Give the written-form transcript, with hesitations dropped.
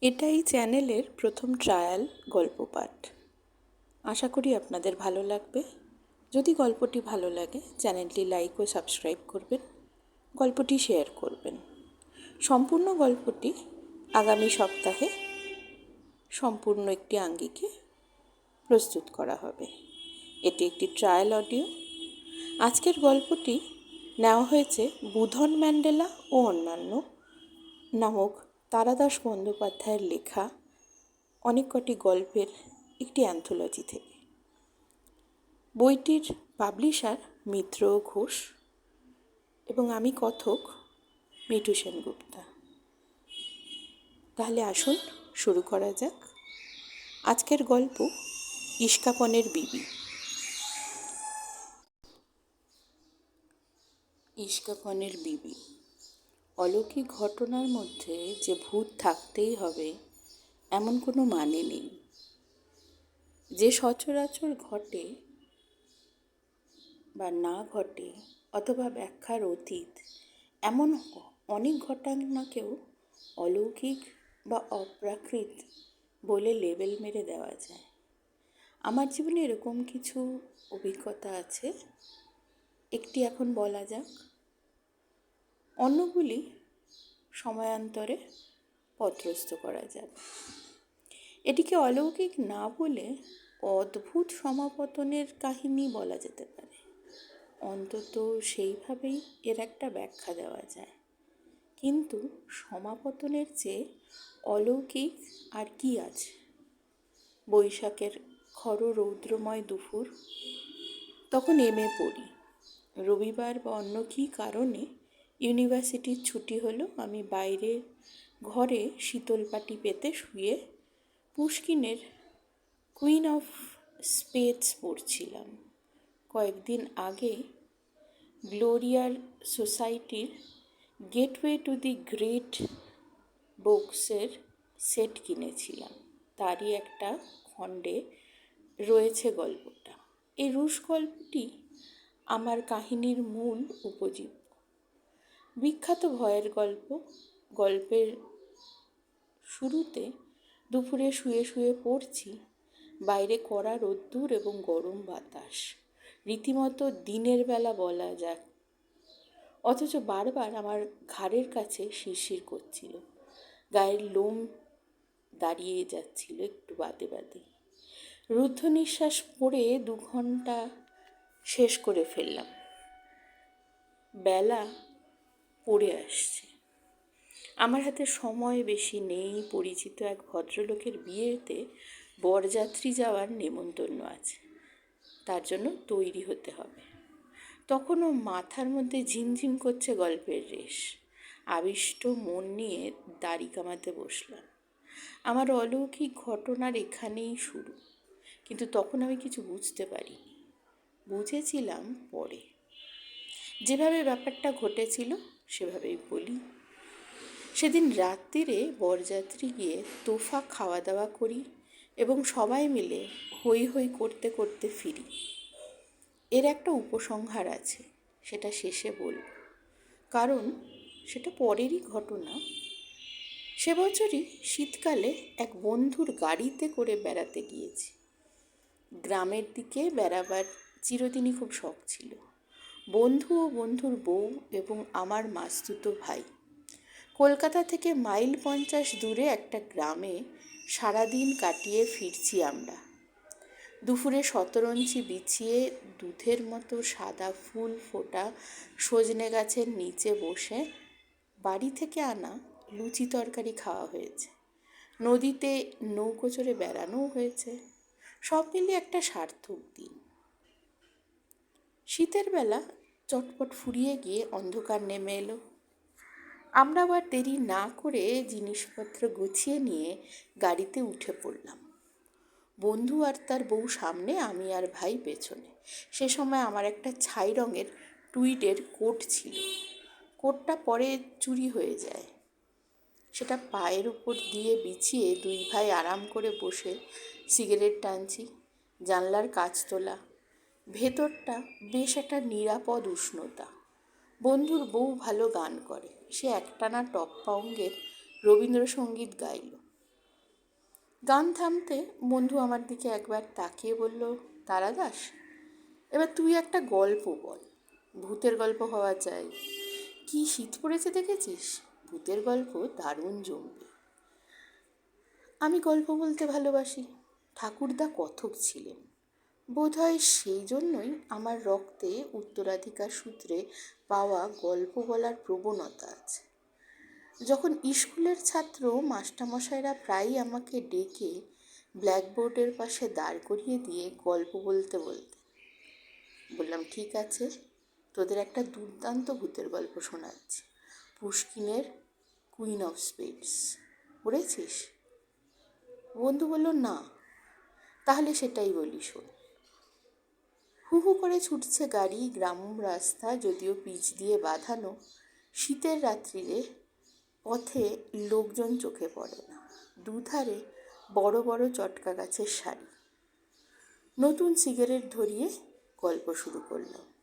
এটা এই চ্যানেলের প্রথম ট্রায়াল গল্প পাঠ। আশা করি আপনাদের ভালো লাগবে। যদি গল্পটি ভালো লাগে চ্যানেলটি লাইক ও সাবস্ক্রাইব করবেন, গল্পটি শেয়ার করবেন। সম্পূর্ণ গল্পটি আগামী সপ্তাহে সম্পূর্ণ একটি আঙ্গিকে প্রস্তুত করা হবে। এটি একটি ট্রায়াল অডিও। আজকের গল্পটি নেওয়া হয়েছে বুধন ম্যান্ডেলা ও অন্যান্য নামক তারাদাস বন্দ্যোপাধ্যায়ের লেখা অনেক কটি গল্পের একটি অ্যান্থোলজি থেকে। বইটির পাবলিশার মিত্র ঘোষ এবং আমি কথক মিঠু সেনগুপ্তা। তাহলে আসুন শুরু করা যাক। আজকের গল্প ইস্কাপনের বিবি। ইস্কাপনের বিবি। অলৌকিক ঘটনার মধ্যে যে ভূত থাকতেই হবে এমন কোনো মানে নেই। যে সচরাচর ঘটে বা না ঘটে অথবা ব্যাখ্যার অতীত, এমন অনেক ঘটনাকেও অলৌকিক বা অপ্রাকৃত বলে লেবেল মেরে দেওয়া যায়। আমার জীবনে এরকম কিছু অভিজ্ঞতা আছে, একটি এখন বলা যাক, অন্যগুলি সময়ান্তরে পত্রস্থ করা যাবে। এটিকে অলৌকিক না বলে অদ্ভুত সমাপতনের কাহিনী বলা যেতে পারে। অন্তত সেইভাবেই এর একটা ব্যাখ্যা দেওয়া যায়। কিন্তু সমাপতনের চেয়ে অলৌকিক আর কি আছে? বৈশাখের খররৌদ্রময় দুপুর, তখন এমএ পড়ি। রবিবার বা অন্য কী কারণে ইউনিভার্সিটির ছুটি হলো। আমি বাইরে ঘরে শীতল পাটি পেতে শুয়ে পুশকিনের কুইন অফ স্পেডস পড়ছিলাম। কয়েকদিন আগে গ্লোরিয়ার সোসাইটির গেটওয়ে টু দি গ্রেট বুকসের সেট কিনেছিলাম। তারই একটা খণ্ডে রয়েছে গল্পটা। এই রুশ গল্পটি আমার কাহিনীর মূল উপজীব্য। বিখ্যাত ভয়ের গল্প। গল্পের শুরুতে দুপুরে শুয়ে শুয়ে পড়ছি। বাইরে কড়া রোদ্দুর এবং গরম বাতাস, রীতিমতো দিনের বেলা বলা যাক। অথচ বারবার আমার ঘাড়ের কাছে শিরশির করছিল, গায়ের লোম দাঁড়িয়ে যাচ্ছিল একটু বাদে বাদে। রুদ্ধ নিঃশ্বাস পড়ে 2 ঘন্টা শেষ করে ফেললাম। বেলা পড়ে আসছে। আমার হাতে সময় বেশি নেই। পরিচিত এক ভদ্রলোকের বিয়েতে বরযাত্রী যাওয়ার নেমন্তন্ন আছে, তার জন্য তৈরি হতে হবে। তখনও মাথার মধ্যে ঝিমঝিম করছে গল্পের রেশ। আবিষ্ট মন নিয়ে দাড়ি কামাতে বসলাম। আমার অলৌকিক ঘটনার এখানেই শুরু, কিন্তু তখন আমি কিছু বুঝতে পারিনি। বুঝেছিলাম পরে। যেভাবে ব্যাপারটা ঘটেছিল সেভাবেই বলি। সেদিন রাত্রিরে বরযাত্রী গিয়ে তোফা খাওয়া দাওয়া করি এবং সবাই মিলে হই হই করতে করতে ফিরি। এর একটা উপসংহার আছে, সেটা শেষে বলব, কারণ সেটা পরেরই ঘটনা। সে বছরই শীতকালে এক বন্ধুর গাড়িতে করে বেড়াতে গিয়েছি। গ্রামের দিকে বেড়াবার চিরদিনই খুব শখ ছিল। বন্ধু ও বন্ধুর বউ এবং আমার মাসতুতো ভাই। কলকাতা থেকে মাইল 50 দূরে একটা গ্রামে সারাদিন কাটিয়ে ফিরছি আমরা। দুপুরে শতরঞ্চি বিছিয়ে দুধের মতো সাদা ফুল ফোটা সজনে গাছের নিচে বসে বাড়ি থেকে আনা লুচি তরকারি খাওয়া হয়েছে। নদীতে নৌকো চড়ে বেড়ানোও হয়েছে। সব মিলিয়ে একটা সার্থক দিন। শীতের বেলা চটপট ফুরিয়ে গিয়ে অন্ধকার নেমে এলো। আমরা আবার দেরি না করে জিনিসপত্র গুছিয়ে নিয়ে গাড়িতে উঠে পড়লাম। বন্ধু আর তার বউ সামনে, আমি আর ভাই পেছনে। সে সময় আমার একটা ছাই রঙের টুইডের কোট ছিল। কোটটা পরে চুরি হয়ে যায়। সেটা পায়ের উপর দিয়ে বিছিয়ে 2 ভাই আরাম করে বসে সিগারেট টানছি। জানলার কাচ তোলা, ভেতরটা বেশ একটা নিরাপদ উষ্ণতা। বন্ধুর বউ ভালো গান করে। সে একটানা টপ্পা অঙ্গের রবীন্দ্রসঙ্গীত গাইল। গান থামতে বন্ধু আমার দিকে একবার তাকিয়ে বলল, তারা দাস, এবার তুই একটা গল্প বল। ভূতের গল্প হওয়া চাই। কি শীত পড়েছে দেখেছিস? ভূতের গল্প দারুণ জমবে। আমি গল্প বলতে ভালোবাসি। ঠাকুরদা কথক ছিলেন। বোধহয় সেই জন্যই আমার রক্তে উত্তরাধিকার সূত্রে পাওয়া গল্প বলার প্রবণতা আছে। যখন স্কুলের ছাত্র মাস্টারমশাইরা প্রায়ই আমাকে ডেকে ব্ল্যাকবোর্ডের পাশে দাঁড় করিয়ে দিয়ে গল্প বলতে বলতে, বললাম, ঠিক আছে, তোদের একটা দুর্দান্ত ভূতের গল্প শোনাচ্ছি। পুশকিনের কুইন অফ স্পেডস পড়েছিস? বন্ধু বলল, না। তাহলে সেটাই বলি, শোন। হু হু করে ছুটছে গাড়ি, গ্রাম রাস্তা যদিও পিচ দিয়ে বাঁধানো। শীতের রাত্রিরে পথে লোকজন চোখে পড়ে না। দুধারে বড় বড় চটকা গাছের সারি। নতুন সিগারেট ধরিয়ে গল্প শুরু করলাম।